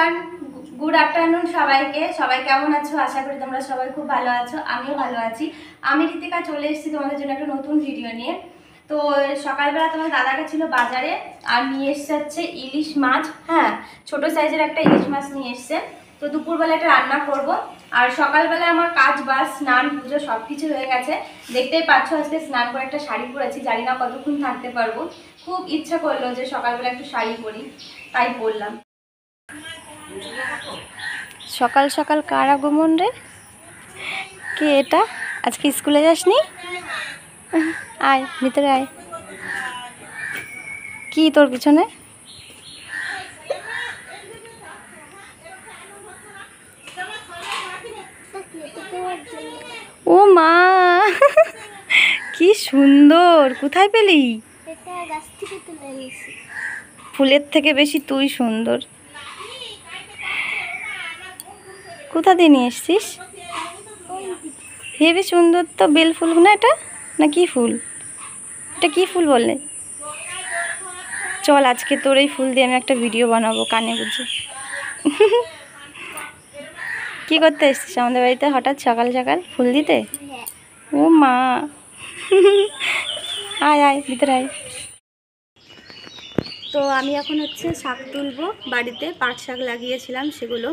Everyone, good afternoon সবাইকে। সবাই কেমন আছো? আশা করি তোমরা সবাই খুব ভালো আছো। আমিও ভালো আছি। আমি ঋতিকা চলে এসেছি তোমাদের জন্য একটা নতুন ভিডিও নিয়ে। তো সকালবেলা তোমার দাদা গেছিল বাজারে আর নিয়ে এসছে হচ্ছে ইলিশ মাছ। হ্যাঁ, ছোট সাইজের একটা ইলিশ মাছ নিয়ে এসছে। তো দুপুরবেলা একটা রান্না করব। আর সকালবেলা আমার কাজ বাস স্নান পুজো সব কিছু হয়ে গেছে। দেখতেই পাচ্ছ আজকে স্নান করে একটা শাড়ি পরেছি, জানি না কতক্ষণ থাকতে পারবো। খুব ইচ্ছা করলো যে সকালবেলা একটু শাড়ি পরি, তাই পরলাম। সকাল সকাল কার আগমন রে? কে এটা? আজকে স্কুলে যাসনি? আয় ভিতরে আয়। কি তোর পিছনে? ও মা, কি সুন্দর! কোথায় পেলি? ফুলের থেকে বেশি তুই সুন্দর। কোথা দিয়ে নিয়ে এসছিস? হেবি সুন্দর তো। বেল ফুল না এটা? না কি ফুল? এটা কি ফুল বললে? চল আজকে তোর এই ফুল দিয়ে আমি একটা ভিডিও বানাবো কানে বুঝে। কি করতে এসছিস আমাদের বাড়িতে হঠাৎ সকাল সকাল ফুল দিতে? ও মা, আয় আয় ভিতরে আয়। তো আমি এখন হচ্ছে শাক তুলবো, বাড়িতে পাট শাক লাগিয়েছিলাম সেগুলো।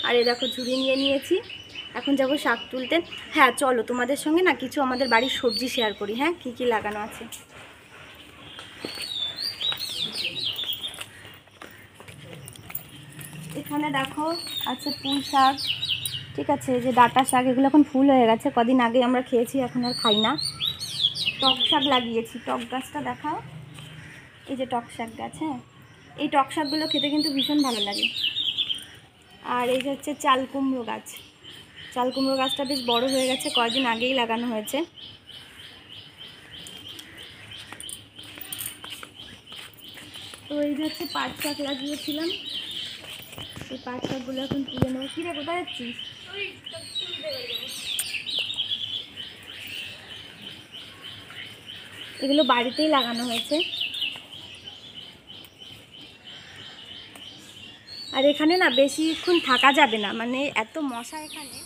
আর এ দেখো ঝুড়ি নিয়ে নিয়েছি, এখন যাব শাক তুলতে। হ্যাঁ চলো তোমাদের সঙ্গে না কিছু আমাদের বাড়ির সবজি শেয়ার করি। হ্যাঁ, কি কি লাগানো আছে। এখানে দেখো আছে পুঁই শাক, ঠিক আছে, যে ডাঁটা শাক, এগুলো এখন ফুল হয়ে গেছে, কদিন আগে আমরা খেয়েছি, এখন আর খাই না। টক শাক লাগিয়েছি, টক গাছটা দেখাও, এই যে টক শাক গাছ। হ্যাঁ, এই টক শাকগুলো খেতে কিন্তু ভীষণ ভালো লাগে। আর এই যে হচ্ছে চাল কুমড়ো গাছ, চাল কুমড়ো গাছটা বেশ বড় হয়ে গেছে, কয়েকদিন আগেই লাগানো হয়েছে। তো এই যে হচ্ছে পাট শাক লাগিয়েছিলাম, এই পাট শাকগুলো এখন তুলে নেবো। কী রে, কোথায় যাচ্ছিস? এগুলো বাড়িতেই লাগানো হয়েছে। আর এখানে না বেশিক্ষণ থাকা যাবে না, মানে এত মশা এখানে।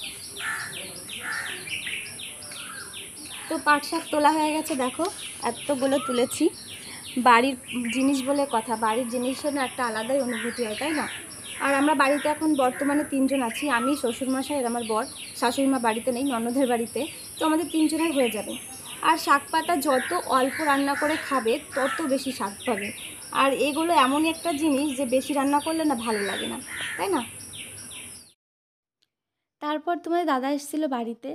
তো পাট শাক তোলা হয়ে গেছে, দেখো এতগুলো তুলেছি। বাড়ির জিনিস বলে কথা, বাড়ির জিনিসের না একটা আলাদাই অনুভূতি হয়, তাই না? আর আমরা বাড়িতে এখন বর্তমানে 3 জন আছি, আমি, শ্বশুরমশাই আর আমার বর। শাশুড়ি মা বাড়িতে নেই, ননদের বাড়িতে। তো আমাদের 3 জনের হয়ে যাবে। আর শাক পাতা যত অল্প রান্না করে খাবে তত বেশি স্বাদ পাবে। আর এগুলো এমনই একটা জিনিস যে বেশি রান্না করলে না ভালো লাগে না, তাই না? তারপর তোমাদের দাদা এসেছিলো বাড়িতে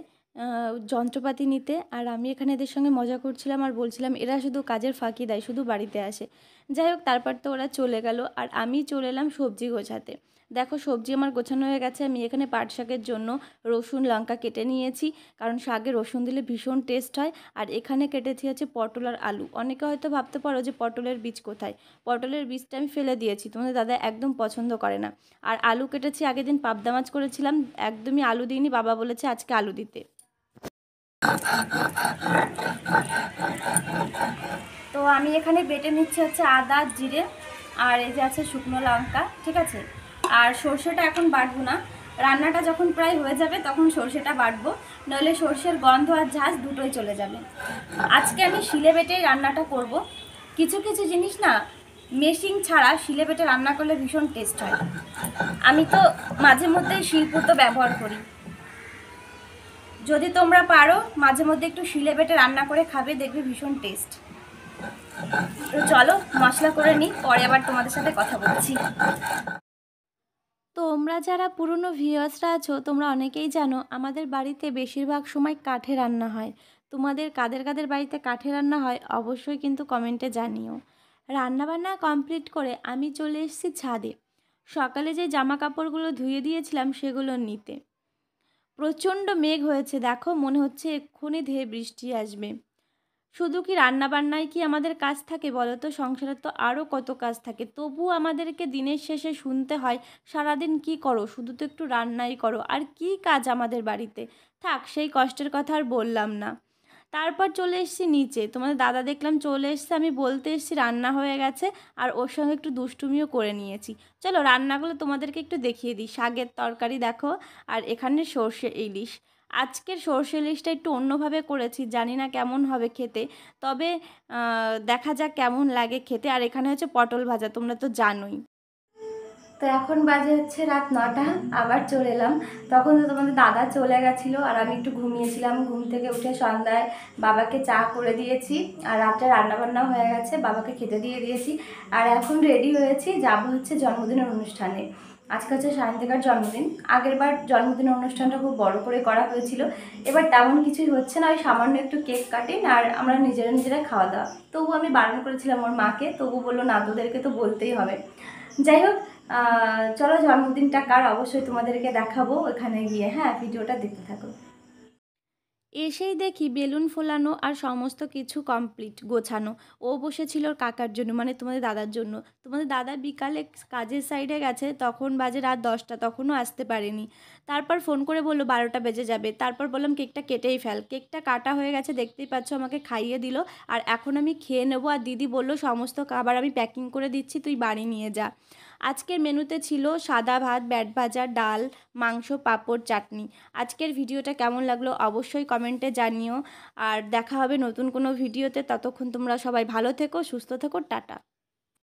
যন্ত্রপাতি নিতে, আর আমি এখানে এদের সঙ্গে মজা করছিলাম আর বলছিলাম এরা শুধু কাজের ফাঁকি দেয়, শুধু বাড়িতে আসে। যাই হোক, তারপর তো ওরা চলে গেল আর আমি চলে এলাম সবজি গোছাতে। দেখো সবজি আমার গোছানো হয়ে গেছে। আমি এখানে পাট শাকের জন্য রসুন লঙ্কা কেটে নিয়েছি, কারণ শাকে রসুন দিলে ভীষণ টেস্ট হয়। আর এখানে কেটেছি হচ্ছে পটল আর আলু। অনেকে হয়তো ভাবতে পারো যে পটলের বীজ কোথায়। পটলের বীজটা আমি ফেলে দিয়েছি, তোমাদের দাদা একদম পছন্দ করে না। আর আলু কেটেছি, আগের দিন পাবদা মাছ করেছিলাম, একদমই আলু দিইনি, বাবা বলেছে আজকে আলু দিতে। তো আমি এখানে বেটে নিচ্ছি হচ্ছে আদা জিরে, আর এই যে আছে শুকনো লঙ্কা, ঠিক আছে। আর সর্ষেটা এখন বাটবো না, রান্নাটা যখন প্রায় হয়ে যাবে তখন সর্ষেটা বাটবো, নইলে সর্ষের গন্ধ আর ঝাঁজ দুটোই চলে যাবে। আজকে আমি শিলে বেটেই রান্নাটা করব। কিছু কিছু জিনিস না মেশিন ছাড়া শিলে বেটে রান্না করলে ভীষণ টেস্ট হয়। আমি তো মাঝে মধ্যেই শিলপুতো ব্যবহার করি। যদি তোমরা পারো মাঝে মধ্যে একটু শিলে বেটে রান্না করে খাবে, দেখবে ভীষণ টেস্ট। তো চলো মশলা করে নিই, পরে আবার তোমাদের সাথে কথা বলছি। তোমরা যারা পুরনো ভিউয়ার্সরা আছো তোমরা অনেকেই জানো আমাদের বাড়িতে বেশিরভাগ সময় কাঠে রান্না হয়। তোমাদের কাদের কাদের বাড়িতে কাঠে রান্না হয় অবশ্যই কিন্তু কমেন্টে জানিও। রান্নাবান্না কমপ্লিট করে আমি চলে এসেছি ছাদে। সকালে যে জামা কাপড়গুলো ধুয়ে দিয়েছিলাম সেগুলো নিতে। প্রচণ্ড মেঘ হয়েছে, দেখো মনে হচ্ছে এক্ষুনি ধেয়ে বৃষ্টি আসবে। শুধু কি রান্নাবান্নায় কি আমাদের কাজ থাকে বলো তো? সংসারে তো আরও কত কাজ থাকে, তবুও আমাদেরকে দিনের শেষে শুনতে হয় সারাদিন কি করো, শুধু তো একটু রান্নাই করো, আর কি কাজ আমাদের বাড়িতে। থাক, সেই কষ্টের কথা আর বললাম না। তারপর চলে এসেছি নিচে, তোমাদের দাদা দেখলাম চলে এসছে, আমি বলতে এসেছি রান্না হয়ে গেছে, আর ওর সঙ্গে একটু দুষ্টুমিও করে নিয়েছি। চলো রান্নাগুলো তোমাদেরকে একটু দেখিয়ে দিই। শাকের তরকারি দেখো, আর এখানে সর্ষে ইলিশ। আজকের সর্ষে ইলিশটা একটু অন্যভাবে করেছি, জানি না কেমন হবে খেতে, তবে দেখা যাক কেমন লাগে খেতে। আর এখানে হচ্ছে পটল ভাজা, তোমরা তো জানোই। তো এখন বাজে হচ্ছে রাত 9টা, আবার চলে এলাম। তখন তো তোমাদের দাদা চলে গেছিলো আর আমি একটু ঘুমিয়েছিলাম। ঘুম থেকে উঠে সন্ধ্যায় বাবাকে চা করে দিয়েছি, আর রাত্রে রান্নাবান্না হয়ে গেছে, বাবাকে খেতে দিয়ে দিয়েছি। আর এখন রেডি হয়েছি, যাব হচ্ছে জন্মদিনের অনুষ্ঠানে। আজকে হচ্ছে সায়ন্তিকার জন্মদিন। আগেরবার জন্মদিনের অনুষ্ঠানটা খুব বড় করে করা হয়েছিল, এবার তেমন কিছুই হচ্ছে না, ওই সামান্য একটু কেক কাটিং আর আমরা নিজেরা খাওয়া দাওয়া। তবু আমি বারণ করেছিলাম ওর মাকে, তবু বললো না তোদেরকে তো বলতেই হবে। যাই হোক, চলো জন্মদিনটা কার অবশ্যই তোমাদেরকে দেখাবো ওখানে গিয়ে। হ্যাঁ, ভিডিওটা দেখতে থাকো। এসেই দেখি বেলুন ফোলানো আর সমস্ত কিছু কমপ্লিট গোছানো। ও বসেছিল ওর কাকার জন্য, মানে তোমাদের দাদার জন্য। তোমাদের দাদা বিকালে কাজের সাইডে গেছে, তখন বাজে রাত 10টা, তখনও আসতে পারেনি। তারপর ফোন করে বললো 12টা বেজে যাবে। তারপর বললাম কেকটা কেটেই ফেল। কেকটা কাটা হয়ে গেছে, দেখতেই পাচ্ছ, আমাকে খাইয়ে দিল। আর এখন আমি খেয়ে নেবো। আর দিদি বললো সমস্ত খাবার আমি প্যাকিং করে দিচ্ছি, তুই বাড়ি নিয়ে যা। আজকের মেনুতে ছিল সাদা ভাত, ব্যাট ভাজা, ডাল, মাংস, পাঁপড়, চাটনি। আজকের ভিডিওটা কেমন লাগলো অবশ্যই কমেন্টে জানিও। আর দেখা হবে নতুন কোনো ভিডিওতে। ততক্ষণ তোমরা সবাই ভালো থেকো, সুস্থ থেকো, টাটা।